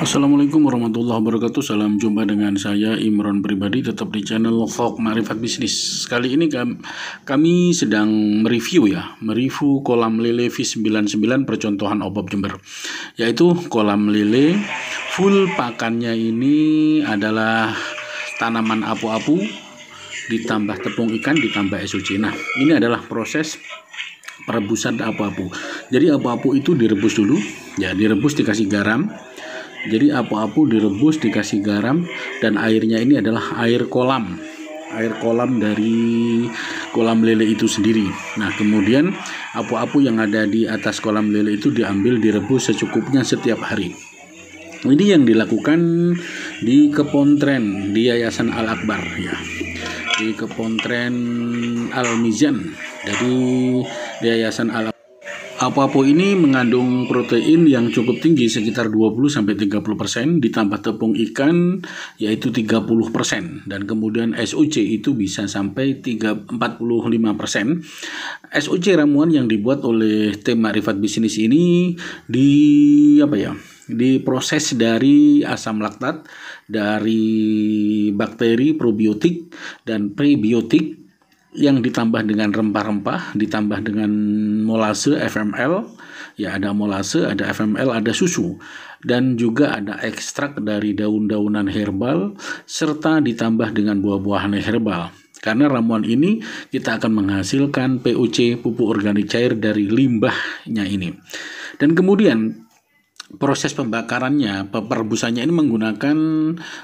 Assalamualaikum warahmatullahi wabarakatuh. Salam jumpa dengan saya Imron pribadi, tetap di channel Vlog Marifat Bisnis. Kali ini kami sedang mereview kolam lele V99 percontohan OPOP Jember, yaitu kolam lele full pakannya ini adalah tanaman apu-apu ditambah tepung ikan ditambah SOC. Nah, ini adalah proses perebusan apu-apu. Jadi apu-apu itu direbus dulu, ya, direbus dikasih garam. Jadi apu-apu direbus dikasih garam, dan airnya ini adalah air kolam dari kolam lele itu sendiri. Nah, kemudian apu-apu yang ada di atas kolam lele itu diambil, direbus secukupnya setiap hari. Ini yang dilakukan di Kepontren di Yayasan Al Akbar, ya, di Kepontren Al Mizan, dari Yayasan Al Akbar. Apu-apu ini mengandung protein yang cukup tinggi, sekitar 20-30%, ditambah tepung ikan yaitu 30%, dan kemudian SOC itu bisa sampai 45%. SOC ramuan yang dibuat oleh tim Marifat Bisnis ini diproses dari asam laktat, dari bakteri probiotik dan prebiotik, yang ditambah dengan rempah-rempah, ditambah dengan molase FML, ya, ada molase, ada FML, ada susu, dan juga ada ekstrak dari daun-daunan herbal, serta ditambah dengan buah-buahan herbal. Karena ramuan ini kita akan menghasilkan POC, pupuk organik cair, dari limbahnya ini. Dan kemudian proses pembakarannya, perebusannya ini menggunakan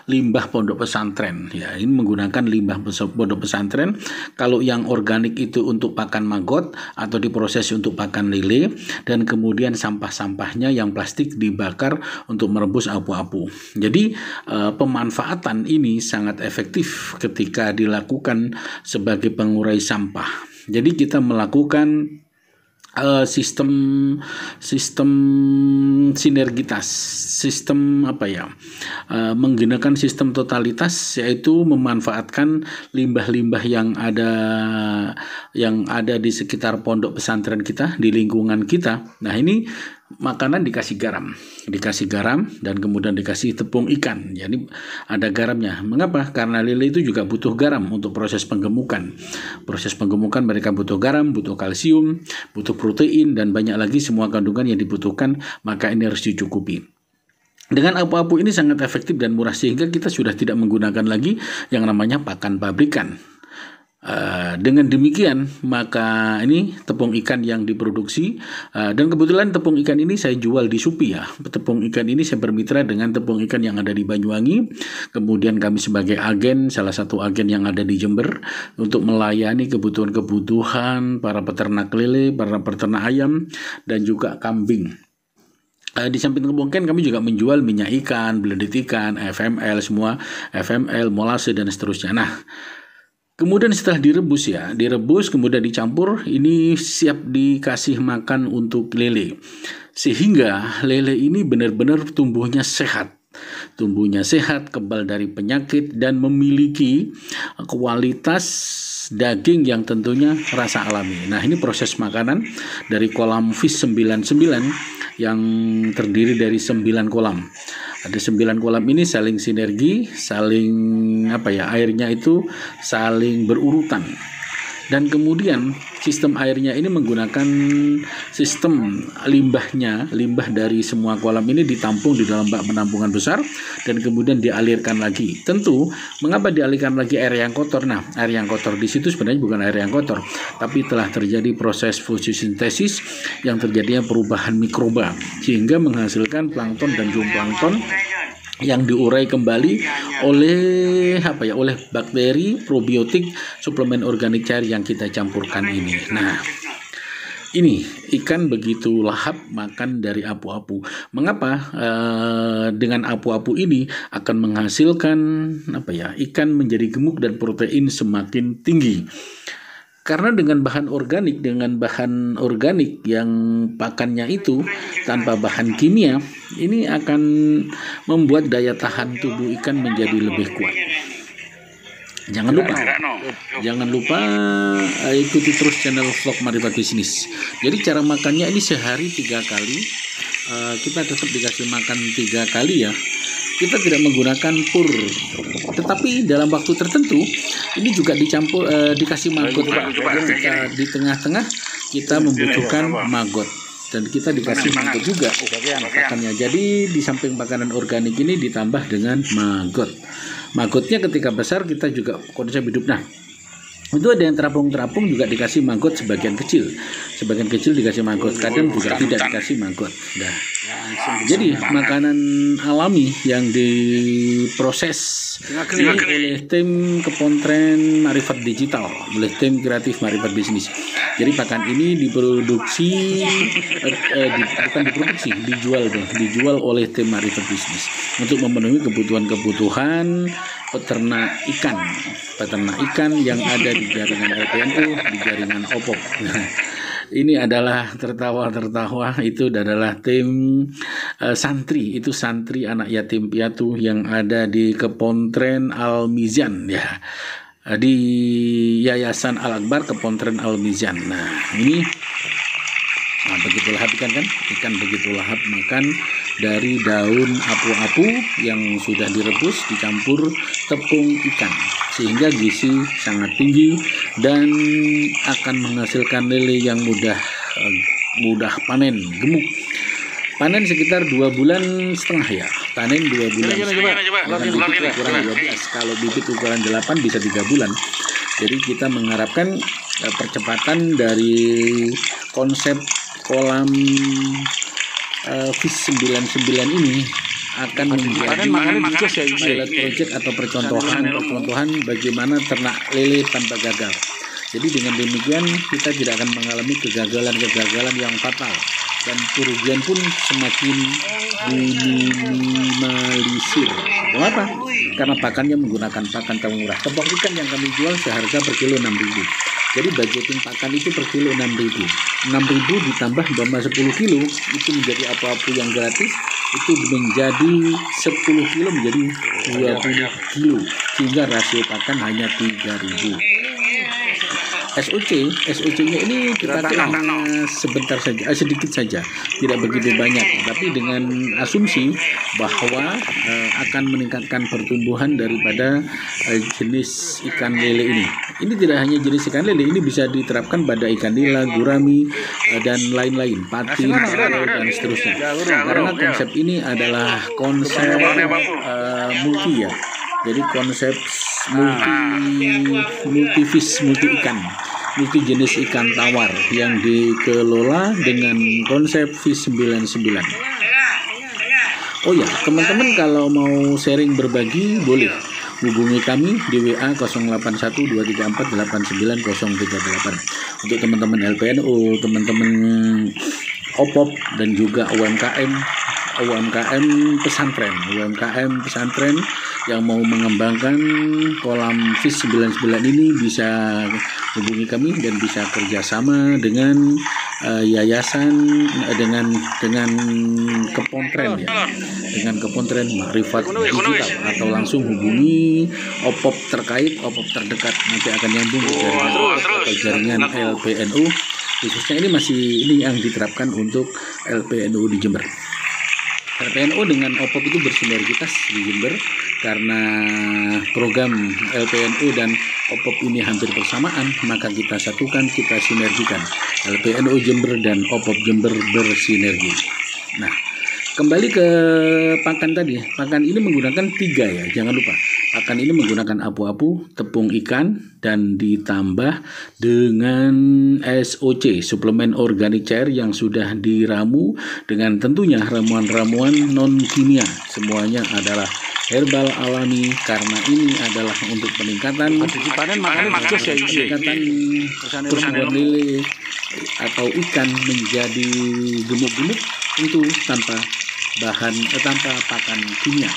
limbah pondok pesantren, ya, ini menggunakan limbah pondok pesantren. Kalau yang organik itu untuk pakan maggot atau diproses untuk pakan lele, dan kemudian sampah-sampahnya yang plastik dibakar untuk merebus apu-apu. Jadi pemanfaatan ini sangat efektif ketika dilakukan sebagai pengurai sampah. Jadi kita melakukan sistem sinergitas, menggunakan sistem totalitas, yaitu memanfaatkan limbah-limbah yang ada di sekitar pondok pesantren kita, di lingkungan kita. Nah, ini makanan dikasih garam dan kemudian dikasih tepung ikan. Jadi ada garamnya. Mengapa? Karena lele itu juga butuh garam untuk proses penggemukan. Proses penggemukan mereka butuh garam, butuh kalsium, butuh protein, dan banyak lagi semua kandungan yang dibutuhkan, maka ini harus dicukupi. Dengan apu-apu ini sangat efektif dan murah, sehingga kita sudah tidak menggunakan lagi yang namanya pakan pabrikan. Dengan demikian, maka ini tepung ikan yang diproduksi, dan kebetulan tepung ikan ini saya jual di Shopee, ya. Tepung ikan ini saya bermitra dengan tepung ikan yang ada di Banyuwangi. Kemudian kami sebagai agen, salah satu agen yang ada di Jember, untuk melayani kebutuhan para peternak lele, para peternak ayam, dan juga kambing. Di samping tepung ikan, kami juga menjual minyak ikan, blended ikan, FML, semua FML, molase, dan seterusnya. Nah, kemudian setelah direbus kemudian dicampur, ini siap dikasih makan untuk lele, sehingga lele ini benar-benar tumbuhnya sehat, kebal dari penyakit, dan memiliki kualitas daging yang tentunya rasa alami. Nah, ini proses makanan dari kolam Fish 99 yang terdiri dari 9 kolam. Ada 9 kolam ini saling sinergi, airnya itu saling berurutan. Dan kemudian sistem airnya ini menggunakan sistem limbah dari semua kolam ini ditampung di dalam bak penampungan besar, dan kemudian dialirkan lagi. Tentu, mengapa dialirkan lagi air yang kotor? Nah, air yang kotor di situ sebenarnya bukan air yang kotor, tapi telah terjadi proses fotosintesis yang terjadinya perubahan mikroba, sehingga menghasilkan plankton dan zooplankton yang diurai kembali oleh bakteri probiotik suplemen organik cair yang kita campurkan ini. Nah, ini ikan begitu lahap makan dari apu-apu. Mengapa? Dengan apu-apu ini akan menghasilkan ikan menjadi gemuk dan protein semakin tinggi. Karena dengan bahan organik yang pakannya itu tanpa bahan kimia, ini akan membuat daya tahan tubuh ikan menjadi lebih kuat. Jangan lupa ikuti terus channel Vlog Marifat Bisnis. Jadi cara makannya ini sehari 3 kali. kita tetap dikasih makan 3 kali ya. Kita tidak menggunakan pur, tetapi dalam waktu tertentu ini juga dicampur dikasih maggot. Ketika di tengah-tengah kita membutuhkan maggot dan kita dikasih maggot juga pakannya. Jadi di samping makanan organik ini ditambah dengan maggot. Maggotnya ketika besar kita juga konsep hidup. Nah, itu ada yang terapung-terapung juga dikasih maggot sebagian kecil dikasih maggot, kadang juga tidak dikasih maggot. Nah, jadi makanan alami yang diproses ini oleh tim Kepontren Marifat Digital, oleh tim kreatif Marifat Bisnis. Jadi pakan ini diproduksi bukan diproduksi, dijual oleh tim Marifat Bisnis untuk memenuhi kebutuhan peternak ikan yang ada di jaringan LPNU, di jaringan OPOP. Nah, ini adalah tertawa itu adalah tim santri anak yatim piatu yang ada di Kepontren Al Mizan ya, di Yayasan Al Akbar Kepontren Al Mizan. Nah, ini begitu lahap ikan begitu lahap makan dari daun apu-apu yang sudah direbus dicampur tepung ikan sehingga gizi sangat tinggi dan akan menghasilkan lele yang mudah panen, gemuk. Panen sekitar 2,5 bulan ya. Panen 2 bulan. Bibit ukuran 12. Kalau bibit ukuran 8 bisa 3 bulan. Jadi kita mengharapkan percepatan dari konsep kolam Fish 99 ini akan menjadi pilot project atau percontohan bagaimana ternak lele tanpa gagal. Jadi dengan demikian kita tidak akan mengalami kegagalan yang fatal dan kerugian pun semakin diminimalisir. Kenapa? Karena pakannya menggunakan pakan termurah. Tepung ikan yang kami jual seharga per kilo 6.000. Jadi budgeting pakan itu per kilo 6.000. 6.000 ditambah bama 10 kilo itu menjadi apa-apa yang gratis, itu menjadi 10 kilo menjadi 20 kilo sehingga rasio pakan hanya 3.000. SOC-nya ini kita sebentar saja, sedikit saja, tidak begitu banyak, tapi dengan asumsi bahwa akan meningkatkan pertumbuhan daripada jenis ikan lele ini. Ini tidak hanya jenis ikan lele, ini bisa diterapkan pada ikan nila, gurami, dan lain-lain, patin, dan seterusnya. Karena konsep ini adalah konsep multi ya. Jadi konsep multi fish, multi ikan, multi jenis ikan tawar yang dikelola dengan konsep Fish 99. Oh ya, teman-teman kalau mau sharing berbagi boleh hubungi kami di WA 081234890038. Untuk teman-teman LPNU, teman-teman OPOP dan juga UMKM pesantren yang mau mengembangkan kolam Fish 99 ini bisa hubungi kami dan bisa kerjasama dengan yayasan dengan Kepontren ya, dengan Kepontren Marifat Digital, atau langsung hubungi OPOP terkait, OPOP terdekat, nanti akan nyambung ke jaringan LPNU. Khususnya ini yang diterapkan untuk LPNU di Jember. LPNU dengan OPOP itu bersinergitas di Jember karena program LPNU dan OPOP ini hampir bersamaan, maka kita satukan, kita sinergikan. LPNU Jember dan OPOP Jember bersinergi. Nah, kembali ke pakan tadi. Pakan ini menggunakan 3 ya, jangan lupa. Pakan ini menggunakan apu-apu, tepung ikan, dan ditambah dengan SOC, suplemen organik cair yang sudah diramu dengan tentunya ramuan-ramuan non-kimia. Semuanya adalah herbal alami karena ini adalah untuk peningkatan pertumbuhan lele atau ikan menjadi gemuk-gemuk, tentu tanpa pakan kimia.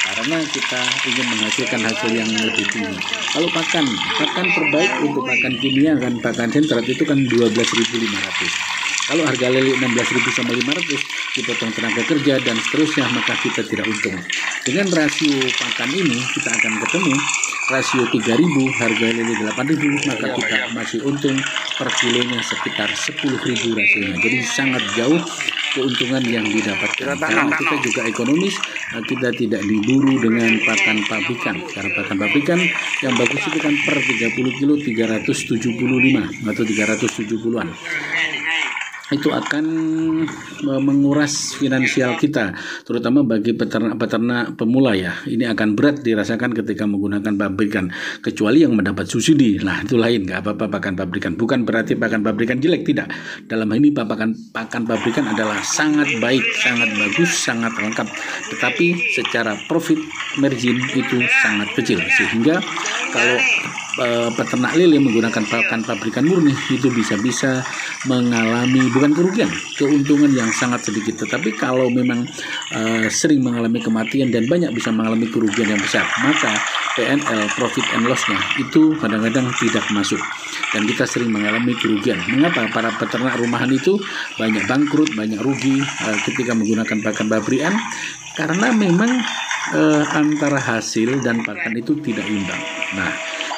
Karena kita ingin menghasilkan hasil yang lebih tinggi. Kalau pakan terbaik untuk pakan kimia kan pakan sentrat itu kan 12.500. Kalau harga lele 16.000 sama 500 dipotong tenaga kerja dan seterusnya, maka kita tidak untung. Dengan rasio pakan ini kita akan ketemu rasio 3.000, harga lele 8.000, maka kita masih untung per kilonya sekitar 10.000 rasionya. Jadi sangat jauh keuntungan yang didapatkan. Karena kita juga ekonomis, kita tidak diburu dengan pakan pabrikan. Karena pakan pabrikan yang bagus itu kan per 30 kilo 375 atau 370-an. Itu akan menguras finansial kita, terutama bagi peternak pemula ya. Ini akan berat dirasakan ketika menggunakan pabrikan, kecuali yang mendapat subsidi. Nah itu lain, nggak apa-apa pakan pabrikan. Bukan berarti pakan pabrikan jelek, tidak. Dalam hal ini pakan pabrikan adalah sangat baik, sangat bagus, sangat lengkap. Tetapi secara profit margin itu sangat kecil, sehingga kalau peternak lele menggunakan pakan pabrikan murni itu bisa mengalami bukan kerugian, keuntungan yang sangat sedikit. Tetapi kalau memang sering mengalami kematian dan banyak bisa mengalami kerugian yang besar, maka PNL, profit and loss-nya itu kadang-kadang tidak masuk dan kita sering mengalami kerugian. Mengapa para peternak rumahan itu banyak bangkrut, banyak rugi ketika menggunakan pakan pabrikan? Karena memang antara hasil dan pakan itu tidak imbang. Nah,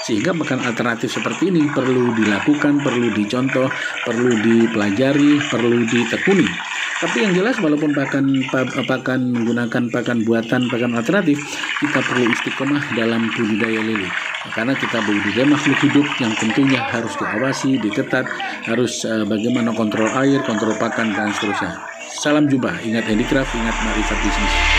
sehingga pakan alternatif seperti ini perlu dilakukan, perlu dicontoh, perlu dipelajari, perlu ditekuni. Tapi yang jelas walaupun pakan menggunakan pakan buatan, pakan alternatif, kita perlu istiqomah dalam budidaya lele. Karena kita budidaya makhluk hidup yang tentunya harus diawasi, diketat, harus bagaimana kontrol air, kontrol pakan dan seterusnya. Salam jumpa, ingat handicraft, ingat marifat bisnis.